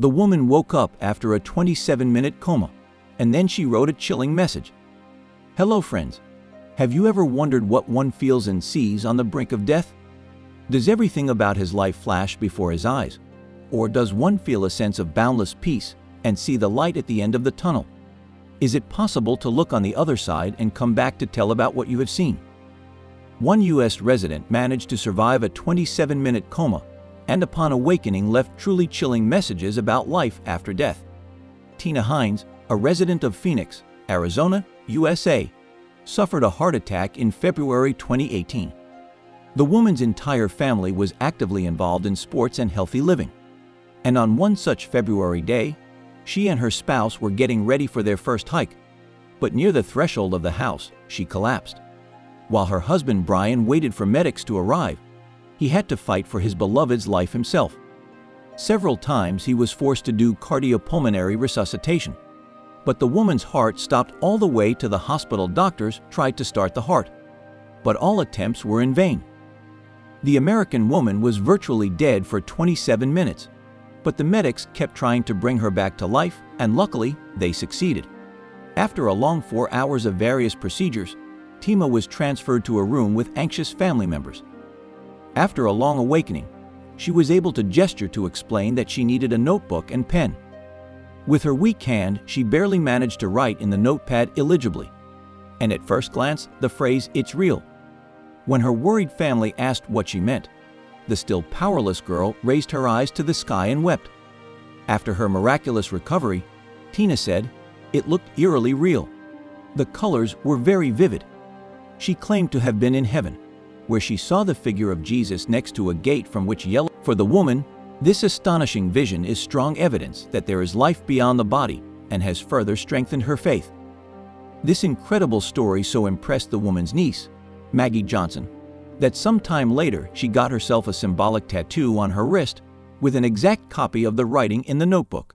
The woman woke up after a 27-minute coma, and then she wrote a chilling message. Hello friends. Have you ever wondered what one feels and sees on the brink of death? Does everything about his life flash before his eyes? Or does one feel a sense of boundless peace and see the light at the end of the tunnel? Is it possible to look on the other side and come back to tell about what you have seen? One U.S. resident managed to survive a 27-minute coma and upon awakening left truly chilling messages about life after death. Tina Hines, a resident of Phoenix, Arizona, USA, suffered a heart attack in February 2018. The woman's entire family was actively involved in sports and healthy living. And on one such February day, she and her spouse were getting ready for their first hike, but near the threshold of the house, she collapsed. While her husband Brian waited for medics to arrive, he had to fight for his beloved's life himself. Several times he was forced to do cardiopulmonary resuscitation, but the woman's heart stopped all the way to the hospital. Doctors tried to start the heart, but all attempts were in vain. The American woman was virtually dead for 27 minutes, but the medics kept trying to bring her back to life, and luckily, they succeeded. After a long 4 hours of various procedures, Tima was transferred to a room with anxious family members. After a long awakening, she was able to gesture to explain that she needed a notebook and pen. With her weak hand, she barely managed to write in the notepad illegibly, and at first glance, the phrase "it's real." When her worried family asked what she meant, the still powerless girl raised her eyes to the sky and wept. After her miraculous recovery, Tina said, "It looked eerily real. The colors were very vivid." She claimed to have been in heaven, where she saw the figure of Jesus next to a gate from which yellow. For the woman, this astonishing vision is strong evidence that there is life beyond the body and has further strengthened her faith. This incredible story so impressed the woman's niece, Maggie Johnson, that sometime later she got herself a symbolic tattoo on her wrist with an exact copy of the writing in the notebook.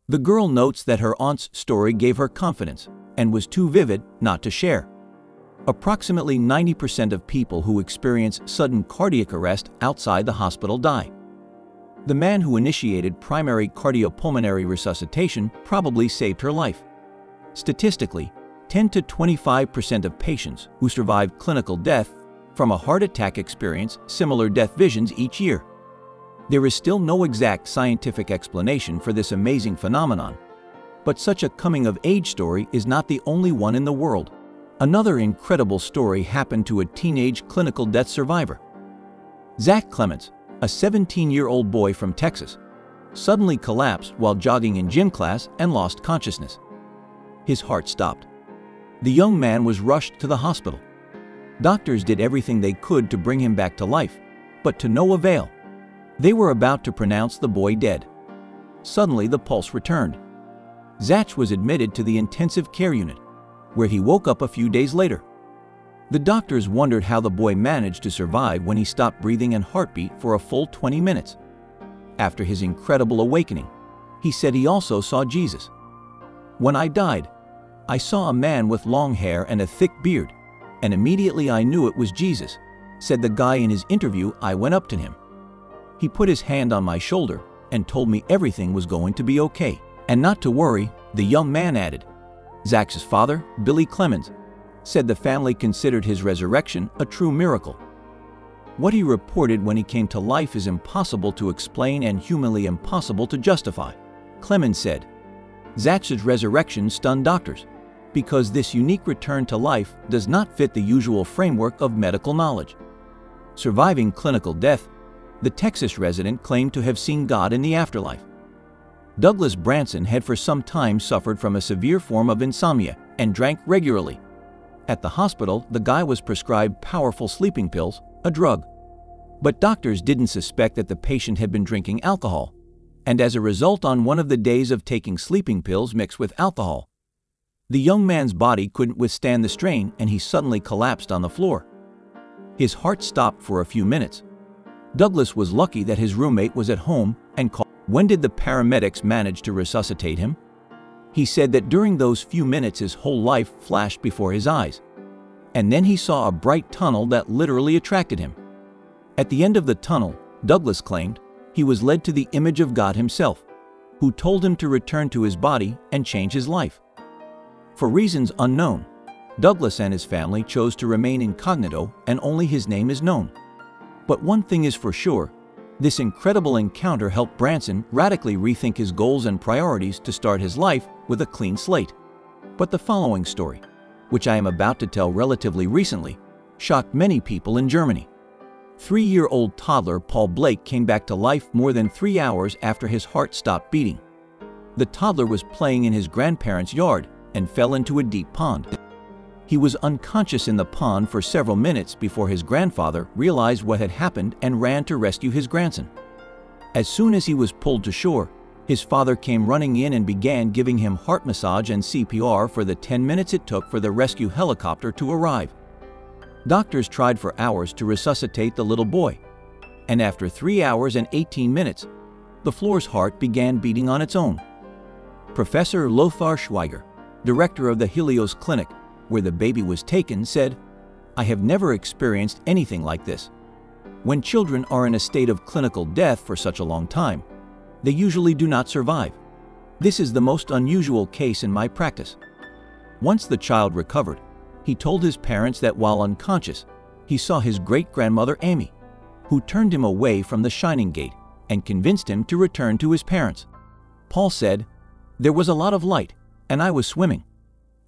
The girl notes that her aunt's story gave her confidence and was too vivid not to share. Approximately 90% of people who experience sudden cardiac arrest outside the hospital die. The man who initiated primary cardiopulmonary resuscitation probably saved her life. Statistically, 10 to 25% of patients who survive clinical death from a heart attack experience similar death visions each year. There is still no exact scientific explanation for this amazing phenomenon, but such a coming-of-age story is not the only one in the world. Another incredible story happened to a teenage clinical death survivor. Zach Clements, a 17-year-old boy from Texas, suddenly collapsed while jogging in gym class and lost consciousness. His heart stopped. The young man was rushed to the hospital. Doctors did everything they could to bring him back to life, but to no avail. They were about to pronounce the boy dead. Suddenly, the pulse returned. Zach was admitted to the intensive care unit, where he woke up a few days later. The doctors wondered how the boy managed to survive when he stopped breathing and heartbeat for a full 20 minutes. After his incredible awakening, he said he also saw Jesus. "When I died, I saw a man with long hair and a thick beard, and immediately I knew it was Jesus," said the guy in his interview. "I went up to him. He put his hand on my shoulder and told me everything was going to be okay, and not to worry," the young man added. Zach's father, Billy Clemens, said the family considered his resurrection a true miracle. What he reported when he came to life is impossible to explain and humanly impossible to justify. Clemens said, "Zach's resurrection stunned doctors, because this unique return to life does not fit the usual framework of medical knowledge." Surviving clinical death, the Texas resident claimed to have seen God in the afterlife. Douglas Branson had for some time suffered from a severe form of insomnia and drank regularly. At the hospital, the guy was prescribed powerful sleeping pills, a drug. But doctors didn't suspect that the patient had been drinking alcohol, and as a result, on one of the days of taking sleeping pills mixed with alcohol, the young man's body couldn't withstand the strain and he suddenly collapsed on the floor. His heart stopped for a few minutes. Douglas was lucky that his roommate was at home and called. When did the paramedics manage to resuscitate him? He said that during those few minutes his whole life flashed before his eyes, and then he saw a bright tunnel that literally attracted him. At the end of the tunnel, Douglas claimed, he was led to the image of God himself, who told him to return to his body and change his life. For reasons unknown, Douglas and his family chose to remain incognito and only his name is known. But one thing is for sure, this incredible encounter helped Branson radically rethink his goals and priorities to start his life with a clean slate. But the following story, which I am about to tell relatively recently, shocked many people in Germany. 3-year-old toddler Paul Blake came back to life more than 3 hours after his heart stopped beating. The toddler was playing in his grandparents' yard and fell into a deep pond. He was unconscious in the pond for several minutes before his grandfather realized what had happened and ran to rescue his grandson. As soon as he was pulled to shore, his father came running in and began giving him heart massage and CPR for the 10 minutes it took for the rescue helicopter to arrive. Doctors tried for hours to resuscitate the little boy, and after 3 hours and 18 minutes, the floor's heart began beating on its own. Professor Lothar Schweiger, director of the Helios Clinic, where the baby was taken, said, "I have never experienced anything like this. When children are in a state of clinical death for such a long time, they usually do not survive. This is the most unusual case in my practice." Once the child recovered, he told his parents that while unconscious, he saw his great-grandmother Amy, who turned him away from the Shining Gate and convinced him to return to his parents. Paul said, "There was a lot of light, and I was swimming.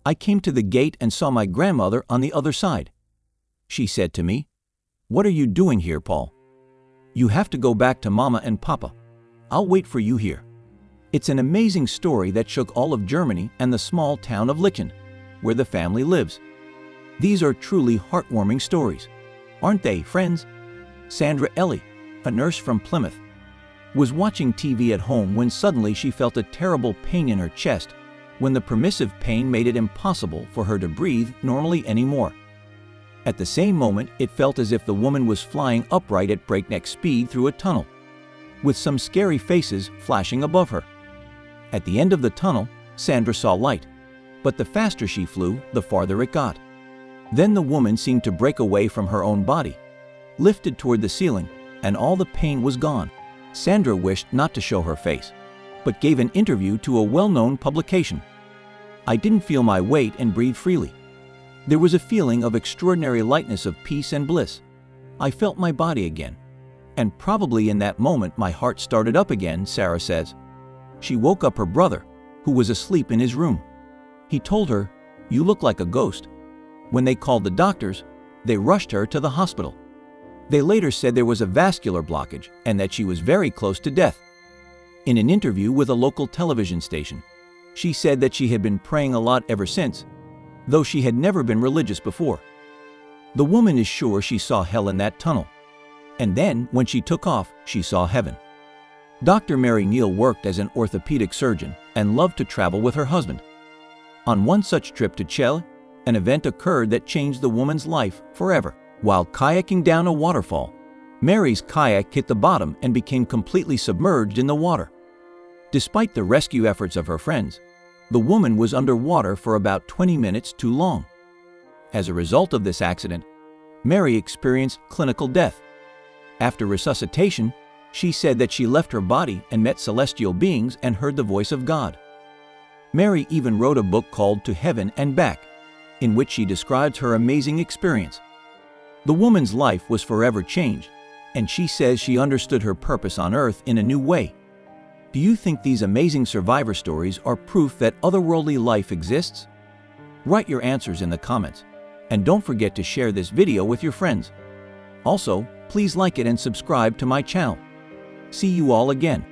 I came to the gate and saw my grandmother on the other side. She said to me, 'What are you doing here, Paul? You have to go back to Mama and Papa. I'll wait for you here.'" It's an amazing story that shook all of Germany and the small town of Lichtenberg, where the family lives. These are truly heartwarming stories, aren't they, friends? Sandra Ellie, a nurse from Plymouth, was watching TV at home when suddenly she felt a terrible pain in her chest when the permissive pain made it impossible for her to breathe normally anymore. At the same moment, it felt as if the woman was flying upright at breakneck speed through a tunnel, with some scary faces flashing above her. At the end of the tunnel, Sandra saw light, but the faster she flew, the farther it got. Then the woman seemed to break away from her own body, lifted toward the ceiling, and all the pain was gone. Sandra wished not to show her face, but gave an interview to a well-known publication. "I didn't feel my weight and breathe freely. There was a feeling of extraordinary lightness of peace and bliss. I felt my body again. And probably in that moment my heart started up again," Sarah says. She woke up her brother, who was asleep in his room. He told her, "You look like a ghost." When they called the doctors, they rushed her to the hospital. They later said there was a vascular blockage and that she was very close to death. In an interview with a local television station, she said that she had been praying a lot ever since, though she had never been religious before. The woman is sure she saw hell in that tunnel, and then when she took off, she saw heaven. Dr. Mary Neal worked as an orthopedic surgeon and loved to travel with her husband. On one such trip to Chile, an event occurred that changed the woman's life forever. While kayaking down a waterfall, Mary's kayak hit the bottom and became completely submerged in the water. Despite the rescue efforts of her friends, the woman was underwater for about 20 minutes too long. As a result of this accident, Mary experienced clinical death. After resuscitation, she said that she left her body and met celestial beings and heard the voice of God. Mary even wrote a book called To Heaven and Back, in which she describes her amazing experience. The woman's life was forever changed, and she says she understood her purpose on earth in a new way. Do you think these amazing survivor stories are proof that otherworldly life exists? Write your answers in the comments, and don't forget to share this video with your friends. Also, please like it and subscribe to my channel. See you all again.